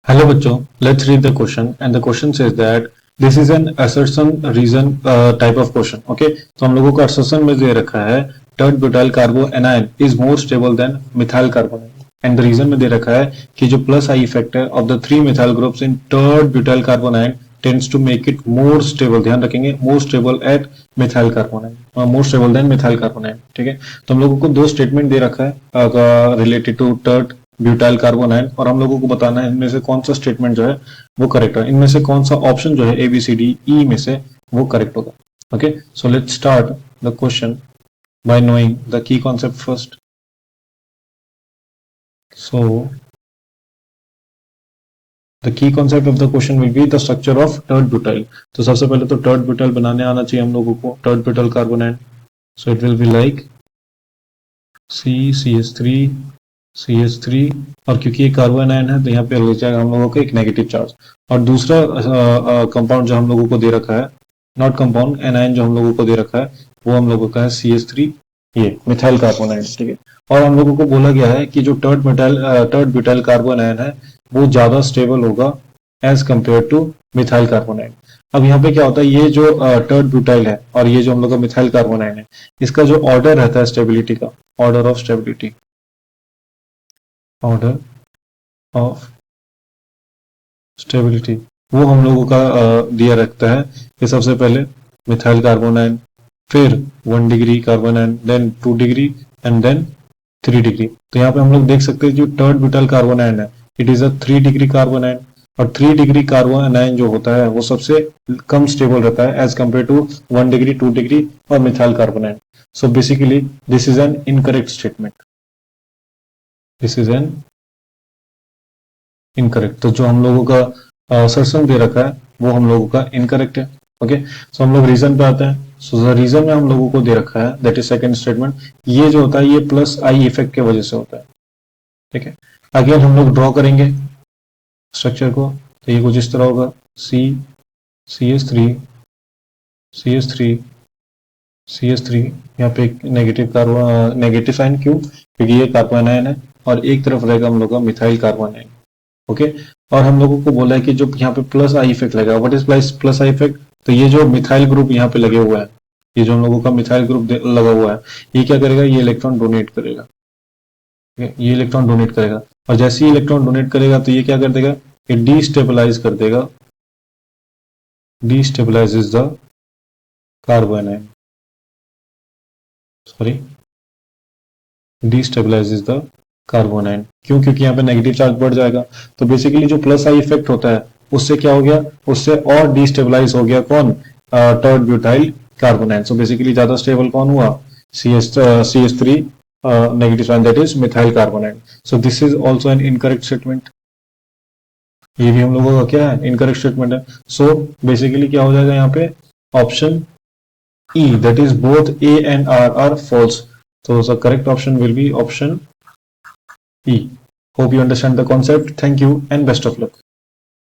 Hello बच्चों, let's read the question and the question says that this is an assertion reason type of question. Okay, तो हम लोगों को assertion में दे रखा है tert butyl carboanion is more stable than methyl carbanion and the reason में दे रखा है कि जो plus I effect है of the three methyl groups in tert butyl carbanion tends to make it more stable. ध्यान रखेंगे more stable at methyl carbanion, more stable than methyl carbanion. ठीक है, तो हम लोगों को दो स्टेटमेंट दे रखा है रिलेटेड टू tert ब्यूटाइल कार्बोनाइन और हम लोगों को बताना है इनमें से कौन सा स्टेटमेंट जो है वो करेक्ट है, इनमें से कौन सा ऑप्शन जो है A B C D E में से वो करेक्ट होगा. Okay, so let's start the question by knowing the key concept first. So the key concept of the question will be the structure of tert butyl. तो सबसे पहले तो tert butyl बनाने आना चाहिए हम लोगों को, tert butyl carbanion. So it will be like CH3 और क्योंकि ये कार्बोनाइन है तो यहाँ पे ले जाएगा हम लोगों को एक नेगेटिव चार्ज. और दूसरा कंपाउंड जो हम लोगों को दे रखा है, नॉट कंपाउंड, एनायन जो हम लोगों को दे रखा है वो हम लोगों का है CH3, ये मिथाइल कार्बोनाइन. ठीक है, और हम लोगों को बोला गया है कि जो टर्ट ब्यूटाइल कार्बोनाइन है वो ज्यादा स्टेबल होगा एज कंपेयर टू मिथाइल कार्बोनाइन. अब यहाँ पे क्या होता है, ये जो टर्ट ब्यूटाइल है और ये जो हम लोग का मिथाइल कार्बोनाइन है, इसका जो ऑर्डर रहता है स्टेबिलिटी का, ऑर्डर ऑफ स्टेबिलिटी वो हम लोगों का दिया रखता है कि सबसे पहले मिथाइल कार्बोनाइन, फिर 1 degree carbanion, then 2 degree and then 3 degree. तो यहाँ पे हम लोग देख सकते हैं जो टर्ट ब्यूटाइल कार्बोनाइन है इट इज अ 3 डिग्री कार्बोनाइन और 3 डिग्री कार्बोनाइन जो होता है वो सबसे कम स्टेबल रहता है as compare to 1 degree 2 degree और methyl carbanion. So basically this is an incorrect statement. This is an incorrect. तो जो हम लोगों का असर्शन दे रखा है वो हम लोगों का इनकरेक्ट है. ओके, सो हम लोग रीजन पे आते हैं. सो रीजन में हम लोगों को दे रखा है दैट इज सेकंड स्टेटमेंट. ये जो होता है ये प्लस आई इफेक्ट की वजह से होता है. ठीक है, आगे हम लोग ड्रॉ करेंगे स्ट्रक्चर को. तो ये कुछ इस तरह होगा, CH3 यहाँ पे एक नेगेटिव साइन. क्यों? क्योंकि ये कार्बोनाइन है और एक तरफ रहेगा हम लोग का मिथाइल कार्बोनाइन. ओके, और हम लोगों को बोला है कि जो यहाँ पे प्लस आई इफेक्ट लगेगा. What is plus I effect? तो ये जो मिथाइल ग्रुप यहाँ पे लगे हुआ है, ये जो हम लोगों का मिथाइल ग्रुप लगा हुआ है, ये क्या करेगा, ये इलेक्ट्रॉन डोनेट करेगा. ये इलेक्ट्रॉन डोनेट करेगा और जैसे ही इलेक्ट्रॉन डोनेट करेगा तो ये क्या कर देगा, ये डीस्टेबलाइज कर देगा, डीस्टेबलाइजेस द कार्बोनाइन, डीस्टेबलाइजेस द कार्बोनाइन. क्यों? क्योंकि यहाँ पे नेगेटिव चार्ज बढ़ जाएगा. तो बेसिकली जो प्लस आई इफेक्ट होता है उससे क्या हो गया, उससे और डीस्टेबलाइज हो गया कौन, tert butyl carbanion. So basically ज्यादा स्टेबल कौन हुआ, CH3 negative sign that is methyl carbanion. So this is also an incorrect statement. ये भी हम लोगों का क्या है, इनकरेक्ट स्टेटमेंट है. सो बेसिकली क्या हो जाएगा यहाँ पे, option E, that is both A and R are false. So the correct option will be option E. Hope you understand the concept. Thank you and best of luck.